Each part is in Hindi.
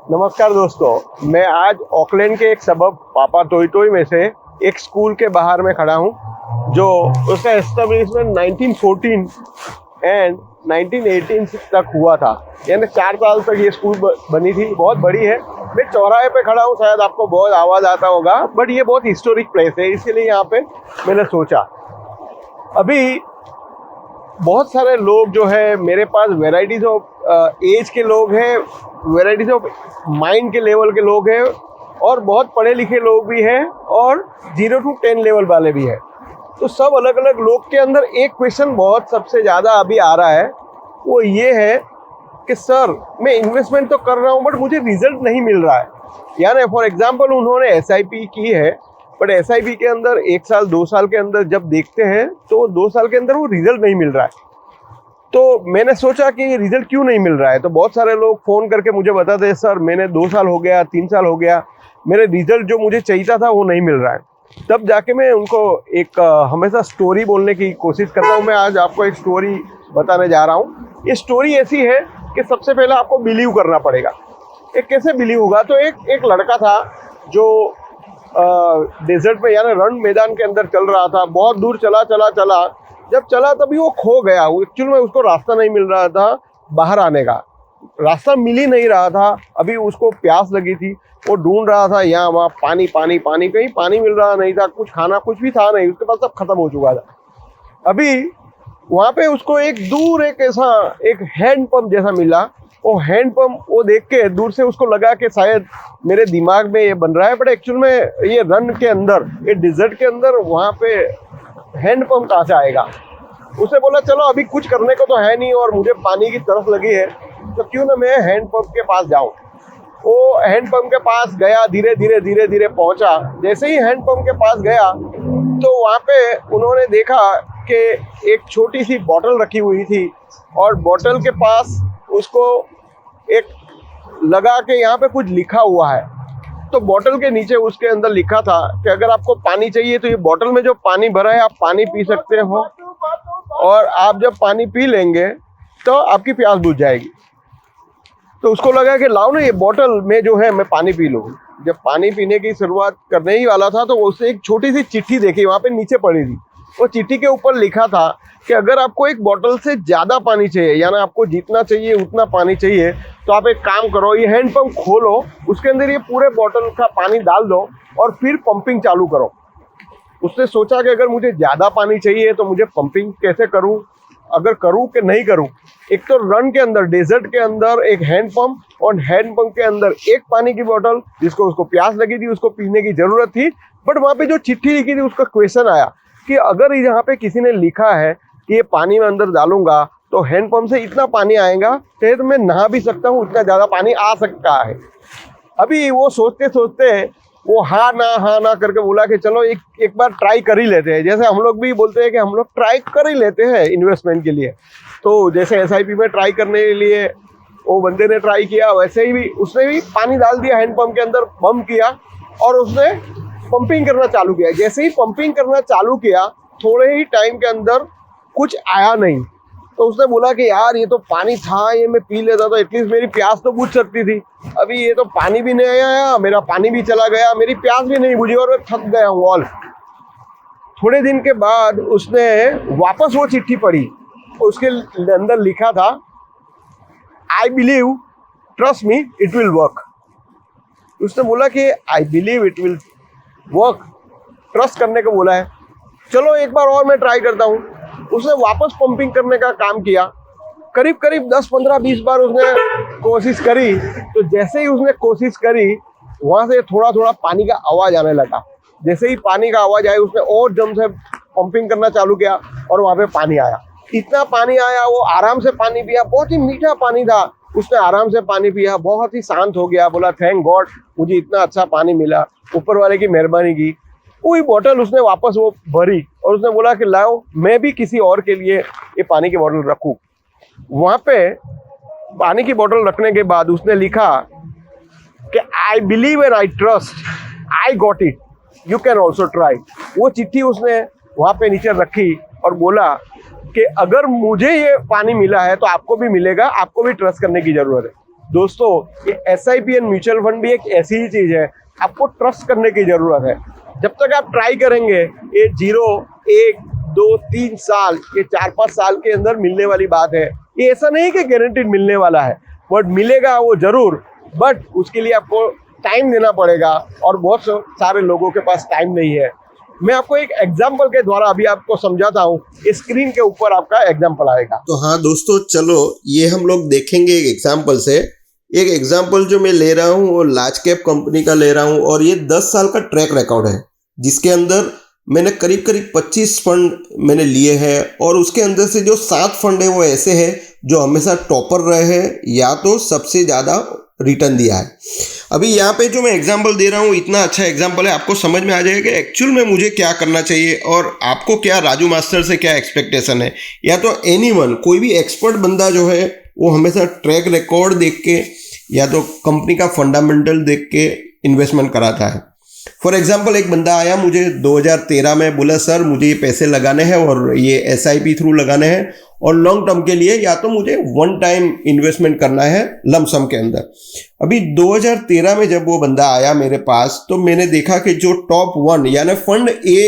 नमस्कार दोस्तों, मैं आज ऑकलैंड के एक सबब पापा टोई टोई में से एक स्कूल के बाहर में खड़ा हूँ जो उसका एस्टेब्लिशमेंट 1914 एंड 1918 तक हुआ था। यानी 4 साल तक ये स्कूल बनी थी। बहुत बड़ी है। मैं चौराहे पे खड़ा हूँ, शायद आपको बहुत आवाज़ आता होगा, बट ये बहुत हिस्टोरिक प्लेस है, इसीलिए यहाँ पे मैंने सोचा। अभी बहुत सारे लोग जो है मेरे पास वेराइटीज ऑफ एज के लोग हैं, वेराइटीज ऑफ माइंड के लेवल के लोग हैं, और बहुत पढ़े लिखे लोग भी हैं, और 0 to 10 लेवल वाले भी हैं। तो सब अलग अलग लोग के अंदर एक क्वेश्चन बहुत सबसे ज़्यादा अभी आ रहा है, वो ये है कि सर मैं इन्वेस्टमेंट तो कर रहा हूँ बट मुझे रिजल्ट नहीं मिल रहा है। यानी फॉर एग्जांपल उन्होंने SIP की है, बट SIP के अंदर 1 साल 2 साल के अंदर जब देखते हैं तो 2 साल के अंदर वो रिजल्ट नहीं मिल रहा है। तो मैंने सोचा कि रिजल्ट क्यों नहीं मिल रहा है। तो बहुत सारे लोग फ़ोन करके मुझे बताते हैं, सर मैंने 2 साल हो गया, 3 साल हो गया, मेरे रिजल्ट जो मुझे चाहिए था वो नहीं मिल रहा है। तब जाके मैं उनको एक हमेशा स्टोरी बोलने की कोशिश करता हूँ। मैं आज आपको एक स्टोरी बताने जा रहा हूँ। ये स्टोरी ऐसी है कि सबसे पहले आपको बिलीव करना पड़ेगा। एक कैसे बिलीव होगा, तो एक लड़का था जो डेजर्ट में यानी रण मैदान के अंदर चल रहा था। बहुत दूर चला, जब चला तभी वो खो गया। एक्चुअल में उसको रास्ता नहीं मिल रहा था, बाहर आने का रास्ता मिल ही नहीं रहा था। अभी उसको प्यास लगी थी, वो ढूंढ रहा था यहाँ वहाँ, पानी, कहीं पानी मिल रहा नहीं था, कुछ खाना कुछ भी था नहीं, उसके पास सब खत्म हो चुका था। अभी वहाँ पे उसको एक दूर एक हैंड पंप जैसा मिला। वो हैंड पंप वो देख के दूर से उसको लगा कि शायद मेरे दिमाग में ये बन रहा है, बट एक्चुअल में ये रन के अंदर, ये डिजर्ट के अंदर वहाँ पे हैंड पंप कहाँ से आएगा। उसे बोला चलो अभी कुछ करने को तो है नहीं और मुझे पानी की तरस लगी है, तो क्यों ना मैं हैंड पंप के पास जाऊँ। वो हैंड पंप के पास गया, धीरे धीरे पहुँचा। जैसे ही हैंड पंप के पास गया तो वहाँ पे उन्होंने देखा कि एक छोटी सी बॉटल रखी हुई थी, और बॉटल के पास उसको एक लगा के यहाँ पे कुछ लिखा हुआ है। तो बॉटल के नीचे उसके अंदर लिखा था कि अगर आपको पानी चाहिए तो ये बॉटल में जो पानी भरा है आप पानी पी सकते हो, और आप जब पानी पी लेंगे तो आपकी प्यास बुझ जाएगी। तो उसको लगा कि लाओ ना ये बॉटल में जो है मैं पानी पी लूँ। जब पानी पीने की शुरुआत करने ही वाला था तो उससे एक छोटी सी चिट्ठी देखी, वहाँ पे नीचे पड़ी थी। वो चिट्ठी के ऊपर लिखा था कि अगर आपको एक बॉटल से ज़्यादा पानी चाहिए, यानी आपको जितना चाहिए उतना पानी चाहिए, तो आप एक काम करो, ये हैंड पंप खोलो, उसके अंदर ये पूरे बॉटल का पानी डाल दो और फिर पंपिंग चालू करो। उसने सोचा कि अगर मुझे ज़्यादा पानी चाहिए तो मुझे पंपिंग कैसे करूं, अगर करूं कि नहीं करूं। एक तो रन के अंदर, डेजर्ट के अंदर एक हैंड पंप, और हैंड पंप के अंदर एक पानी की बोतल जिसको उसको प्यास लगी थी, उसको पीने की ज़रूरत थी। बट वहाँ पे जो चिट्ठी लिखी थी उसका क्वेश्चन आया कि अगर यहाँ पे किसी ने लिखा है कि ये पानी में अंदर डालूंगा तो हैंड पंप से इतना पानी आएगा तो मैं नहा भी सकता हूँ, इतना ज़्यादा पानी आ सकता है। अभी वो सोचते सोचते वो हाँ ना करके बोला कि चलो एक बार ट्राई कर ही लेते हैं। जैसे हम लोग भी बोलते हैं कि हम लोग ट्राई कर ही लेते हैं इन्वेस्टमेंट के लिए। तो जैसे SIP में ट्राई करने के लिए वो बंदे ने ट्राई किया, वैसे ही भी उसने भी पानी डाल दिया हैंड पंप के अंदर, पंप किया और उसने पंपिंग करना चालू किया। जैसे ही पंपिंग करना चालू किया, थोड़े ही टाइम के अंदर कुछ आया नहीं। तो उसने बोला कि यार ये तो पानी था, ये मैं पी लेता तो एटलीस्ट मेरी प्यास तो बुझ सकती थी। अभी ये तो पानी भी नहीं आया, मेरा पानी भी चला गया, मेरी प्यास भी नहीं बुझी और मैं थक गया हूँ ऑल। थोड़े दिन के बाद उसने वापस वो चिट्ठी पढ़ी, उसके अंदर लिखा था, I believe, trust me, it will work. उसने बोला कि आई believe it will work, trust करने को बोला है, चलो एक बार और मैं ट्राई करता हूँ। उसने वापस पंपिंग करने का काम किया। करीब 10, 15, 20 बार उसने कोशिश करी। तो जैसे ही उसने कोशिश करी, वहाँ से थोड़ा पानी का आवाज़ आने लगा। जैसे ही पानी का आवाज़ आया, उसने और दम से पंपिंग करना चालू किया और वहाँ पे पानी आया। इतना पानी आया, वो आराम से पानी पिया, बहुत ही मीठा पानी था। उसने आराम से पानी पिया, बहुत ही शांत हो गया, बोला थैंक गॉड मुझे इतना अच्छा पानी मिला, ऊपर वाले की मेहरबानी की। वही बॉटल उसने वापस वो भरी और उसने बोला कि लाओ मैं भी किसी और के लिए ये पानी की बॉटल रखूं। वहाँ पे पानी की बॉटल रखने के बाद उसने लिखा कि I believe and I trust, I got it, you can also try. वो चिट्ठी उसने वहाँ पे नीचे रखी और बोला कि अगर मुझे ये पानी मिला है तो आपको भी मिलेगा, आपको भी ट्रस्ट करने की ज़रूरत है। दोस्तों ये SIP एंड म्यूचुअल फंड भी एक ऐसी ही चीज है, आपको ट्रस्ट करने की जरूरत है। जब तक आप ट्राई करेंगे ये 0, 1, 2, 3 साल, ये 4-5 साल के अंदर मिलने वाली बात है। ये ऐसा नहीं कि गारंटीड मिलने वाला है, बट मिलेगा वो जरूर, बट उसके लिए आपको टाइम देना पड़ेगा और बहुत सारे लोगों के पास टाइम नहीं है। मैं आपको एक एग्जाम्पल के द्वारा अभी आपको समझाता हूँ, स्क्रीन के ऊपर आपका एग्जाम्पल आएगा। तो हाँ दोस्तों, चलो ये हम लोग देखेंगे एक एग्जाम्पल से। एक एग्जाम्पल जो मैं ले रहा हूँ वो लार्ज कैप कंपनी का ले रहा हूँ और ये 10 साल का ट्रैक रिकॉर्ड है, जिसके अंदर मैंने करीब करीब 25 फंड मैंने लिए हैं और उसके अंदर से जो 7 फंड है वो ऐसे हैं जो हमेशा टॉपर रहे हैं या तो सबसे ज़्यादा रिटर्न दिया है। अभी यहाँ पे जो मैं एग्जांपल दे रहा हूँ इतना अच्छा एग्जांपल है, आपको समझ में आ जाएगा कि एक्चुअल में मुझे क्या करना चाहिए और आपको क्या राजू मास्टर से क्या एक्सपेक्टेशन है। या तो एनीवन, कोई भी एक्सपर्ट बंदा जो है वो हमेशा ट्रैक रिकॉर्ड देख के या तो कंपनी का फंडामेंटल देख के इन्वेस्टमेंट कराता है। फॉर एग्जाम्पल एक बंदा आया मुझे 2013 में, बोला सर मुझे ये पैसे लगाने हैं और ये SIP थ्रू लगाने हैं और लॉन्ग टर्म के लिए या तो मुझे वन टाइम इन्वेस्टमेंट करना है लमसम के अंदर। अभी 2013 में जब वो बंदा आया मेरे पास तो मैंने देखा कि जो टॉप 1 यानी फंड A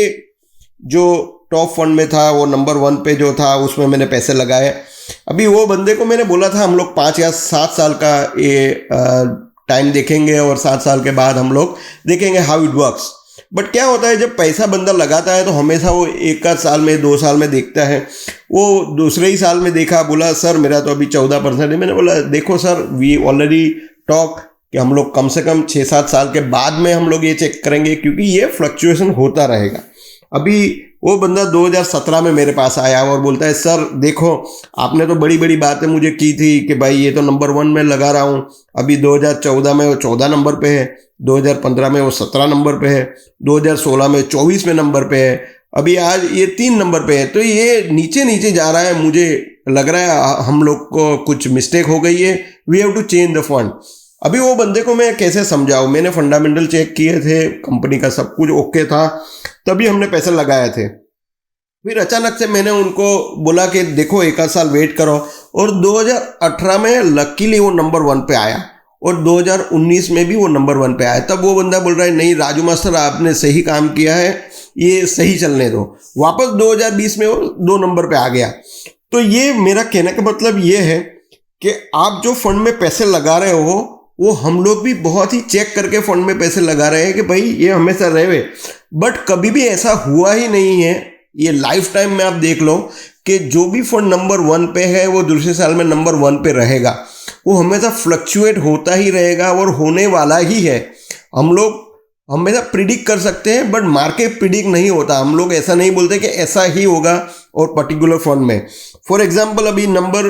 जो टॉप फंड में था वो नंबर 1 पे जो था उसमें मैंने पैसे लगाए। अभी वो बंदे को मैंने बोला था हम लोग 5 या 7 साल का ये टाइम देखेंगे और 7 साल के बाद हम लोग देखेंगे हाउ इट वर्क्स। बट क्या होता है जब पैसा बंदा लगाता है तो हमेशा वो 1 साल में 2 साल में देखता है। वो दूसरे ही साल में देखा, बोला सर मेरा तो अभी 14% है। मैंने बोला देखो सर, वी ऑलरेडी टॉक कि हम लोग कम से कम 6-7 साल के बाद में हम लोग ये चेक करेंगे क्योंकि ये फ्लक्चुएशन होता रहेगा। अभी वो बंदा 2017 में मेरे पास आया और बोलता है सर देखो आपने तो बड़ी बड़ी बातें मुझे की थी कि भाई ये तो नंबर 1 में लगा रहा हूँ। अभी 2014 में वो 14 नंबर पे है, 2015 में वो 17 नंबर पे है, 2016 में 24 में नंबर पे है, अभी आज ये 3 नंबर पे है। तो ये नीचे नीचे जा रहा है, मुझे लग रहा है हम लोग को कुछ मिस्टेक हो गई है, we have to change the fund. अभी वो बंदे को मैं कैसे समझाऊं, मैंने फंडामेंटल चेक किए थे, कंपनी का सब कुछ ओके था, तभी हमने पैसे लगाए थे। फिर अचानक से मैंने उनको बोला कि देखो 1 साल वेट करो और 2018 में लकीली वो नंबर 1 पे आया और 2019 में भी वो नंबर 1 पे आया। तब वो बंदा बोल रहा है नहीं राजू मास्टर आपने सही काम किया है, ये सही चलने दो। वापस 2020 में वो 2 नंबर पे आ गया। तो ये मेरा कहने का मतलब ये है कि आप जो फंड में पैसे लगा रहे हो वो हम लोग भी बहुत ही चेक करके फंड में पैसे लगा रहे हैं कि भाई ये हमेशा रहे, बट कभी भी ऐसा हुआ ही नहीं है। ये लाइफ टाइम में आप देख लो कि जो भी फंड नंबर 1 पे है वो दूसरे साल में नंबर 1 पे रहेगा, वो हमेशा फ्लक्चुएट होता ही रहेगा और होने वाला ही है। हम लोग हमेशा प्रिडिक्ट कर सकते हैं बट मार्केट प्रिडिक्ट नहीं होता। हम लोग ऐसा नहीं बोलते कि ऐसा ही होगा और पर्टिकुलर फंड में। फॉर एग्जांपल अभी नंबर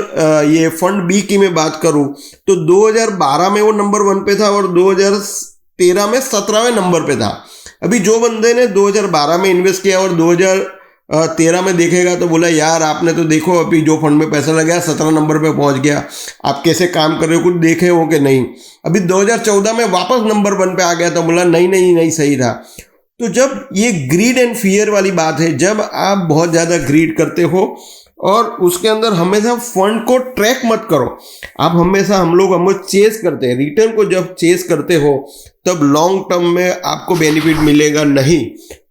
ये फंड B की मैं बात करूं तो 2012 में वो नंबर 1 पे था और 2013 में 17वें नंबर पे था। अभी जो बंदे ने 2012 में इन्वेस्ट किया और 2013 में देखेगा तो बोला यार आपने तो देखो अभी जो फंड में पैसा लगाया 17 नंबर पे पहुंच गया, आप कैसे काम कर रहे हो, कुछ देखे हो कि नहीं। अभी 2014 में वापस नंबर 1 पे आ गया तो बोला नहीं सही था। तो जब ये ग्रीड एंड फियर वाली बात है, जब आप बहुत ज़्यादा ग्रीड करते हो और उसके अंदर हमेशा फंड को ट्रैक मत करो, आप हमेशा हम लोग चेस करते हैं। रिटर्न को जब चेस करते हो तब लॉन्ग टर्म में आपको बेनिफिट मिलेगा नहीं।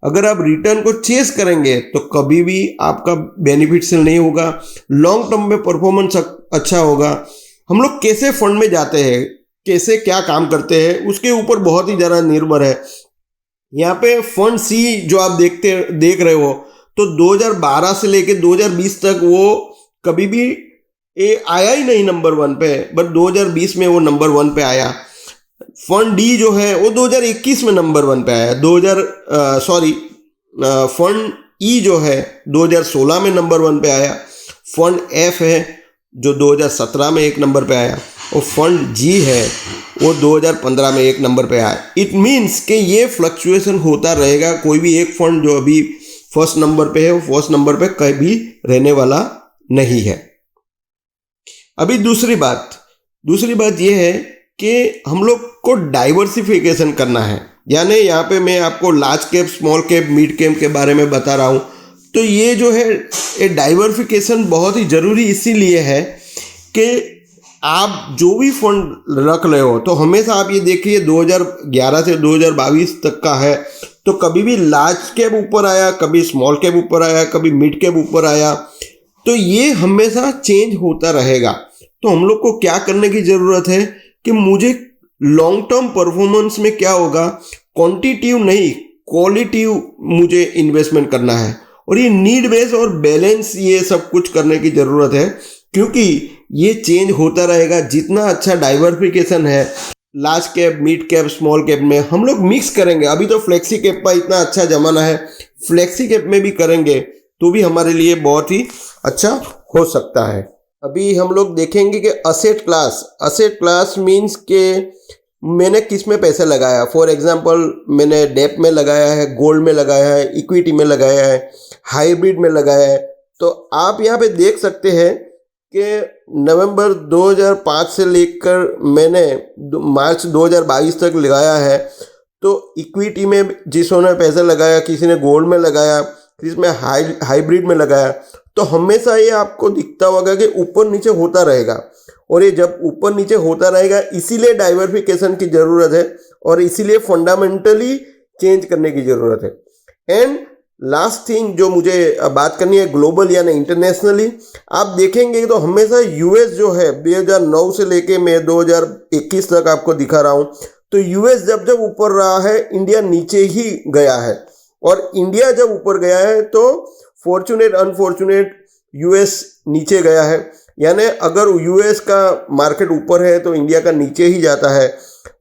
अगर आप रिटर्न को चेस करेंगे तो कभी भी आपका बेनिफिट से नहीं होगा, लॉन्ग टर्म में परफॉर्मेंस अच्छा होगा। हम लोग कैसे फंड में जाते हैं, कैसे क्या काम करते हैं उसके ऊपर बहुत ही ज़्यादा निर्भर है। यहाँ पे फंड C जो आप देख रहे हो तो 2012 से लेके 2020 तक वो कभी भी आया ही नहीं नंबर 1 पे, बट 2020 में वो नंबर 1 पे आया। फंड D जो है वो 2021 में नंबर 1 पे आया। फंड E जो है 2016 में नंबर 1 पे आया। फंड F है जो 2017 में 1 नंबर पे आया और फंड G है वो 2015 में 1 नंबर पे आया। इट मीन्स कि ये फ्लक्चुएशन होता रहेगा। कोई भी एक फंड जो अभी फर्स्ट नंबर पे है वो फर्स्ट नंबर पे कभी रहने वाला नहीं है। अभी दूसरी बात ये है कि हम लोग को डाइवर्सिफिकेशन करना है। यानी यहाँ पे मैं आपको large cap, small cap, mid cap के बारे में बता रहा हूँ। तो ये जो है ये डाइवर्सिफिकेशन बहुत ही ज़रूरी इसीलिए है कि आप जो भी फंड रख रहे हो तो हमेशा आप ये देखिए 2011 से 2022 तक का है, तो कभी भी लार्ज कैप ऊपर आया, कभी स्मॉल कैप ऊपर आया, कभी मिड कैप ऊपर आया, तो ये हमेशा चेंज होता रहेगा। तो हम लोग को क्या करने की ज़रूरत है कि मुझे लॉन्ग टर्म परफॉर्मेंस में क्या होगा, क्वांटिटिव नहीं क्वालिटिव मुझे इन्वेस्टमेंट करना है, और ये नीड बेस और बैलेंस ये सब कुछ करने की ज़रूरत है, क्योंकि ये चेंज होता रहेगा। जितना अच्छा डाइवर्सिफिकेशन है large cap, mid cap, small cap में हम लोग मिक्स करेंगे। अभी तो फ्लेक्सी कैप का इतना अच्छा ज़माना है, फ्लेक्सी कैप में भी करेंगे तो भी हमारे लिए बहुत ही अच्छा हो सकता है। अभी हम लोग देखेंगे कि असेट क्लास मीन्स के मैंने किस में पैसे लगाया। फॉर एग्जांपल मैंने डेप में लगाया है, गोल्ड में लगाया है, इक्विटी में लगाया है, हाइब्रिड में लगाया है। तो आप यहाँ पे देख सकते हैं कि नवंबर 2005 से लेकर मैंने मार्च 2022 तक लगाया है। तो इक्विटी में जिसने पैसा लगाया, किसी ने गोल्ड में लगाया, किसी में हाइब्रिड में लगाया, तो हमेशा ये आपको दिखता होगा कि ऊपर नीचे होता रहेगा। और ये जब ऊपर नीचे होता रहेगा इसीलिए डाइवर्सिफिकेशन की ज़रूरत है, और इसीलिए फंडामेंटली चेंज करने की ज़रूरत है। एंड लास्ट थिंग जो मुझे बात करनी है ग्लोबल यानी इंटरनेशनली, आप देखेंगे तो हमेशा यूएस जो है 2009 से लेके मैं 2021 तक आपको दिखा रहा हूँ, तो यूएस जब जब ऊपर रहा है इंडिया नीचे ही गया है, और इंडिया जब ऊपर गया है तो फॉर्चुनेट अनफॉर्चुनेट यूएस नीचे गया है। यानी अगर यूएस का मार्केट ऊपर है तो इंडिया का नीचे ही जाता है।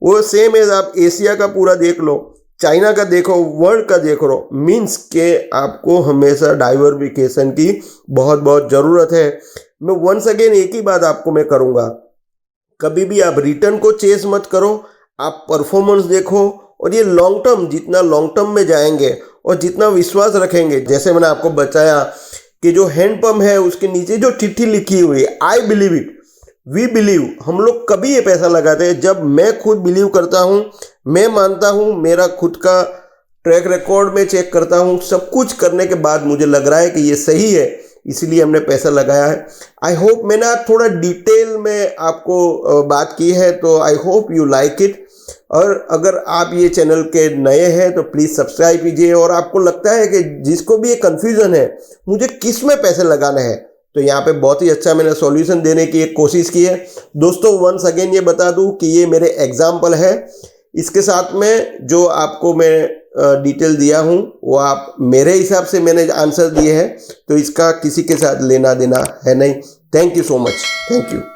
वो सेम एज आप एशिया का पूरा देख लो, चाइना का देखो, वर्ल्ड का देख लो, मीन्स के आपको हमेशा डाइवर्सिफिकेशन की बहुत बहुत ज़रूरत है। मैं वंस अगेन एक ही बात आपको मैं करूँगा, कभी भी आप रिटर्न को चेस मत करो, आप परफॉर्मेंस देखो, और ये लॉन्ग टर्म, जितना लॉन्ग टर्म में जाएंगे और जितना विश्वास रखेंगे, जैसे मैंने आपको बताया कि जो हैंडपम्प है उसके नीचे जो चिट्ठी लिखी हुई है, I believe it, we believe, हम लोग कभी ये पैसा लगाते हैं जब मैं खुद बिलीव करता हूँ, मैं मानता हूँ, मेरा खुद का ट्रैक रिकॉर्ड में चेक करता हूँ, सब कुछ करने के बाद मुझे लग रहा है कि ये सही है, इसलिए हमने पैसा लगाया है। आई होप मैंने आज थोड़ा डिटेल में आपको बात की है, तो I hope you like it. और अगर आप ये चैनल के नए हैं तो प्लीज़ सब्सक्राइब कीजिए। और आपको लगता है कि जिसको भी ये कन्फ्यूज़न है मुझे किस में पैसे लगाना है, तो यहाँ पे बहुत ही अच्छा मैंने सॉल्यूशन देने की एक कोशिश की है। दोस्तों वंस अगेन ये बता दूँ कि ये मेरे एग्जाम्पल है, इसके साथ में जो आपको मैं डिटेल दिया हूँ वो आप मेरे हिसाब से मैंने आंसर दिए हैं, तो इसका किसी के साथ लेना देना है नहीं। Thank you so much, thank you.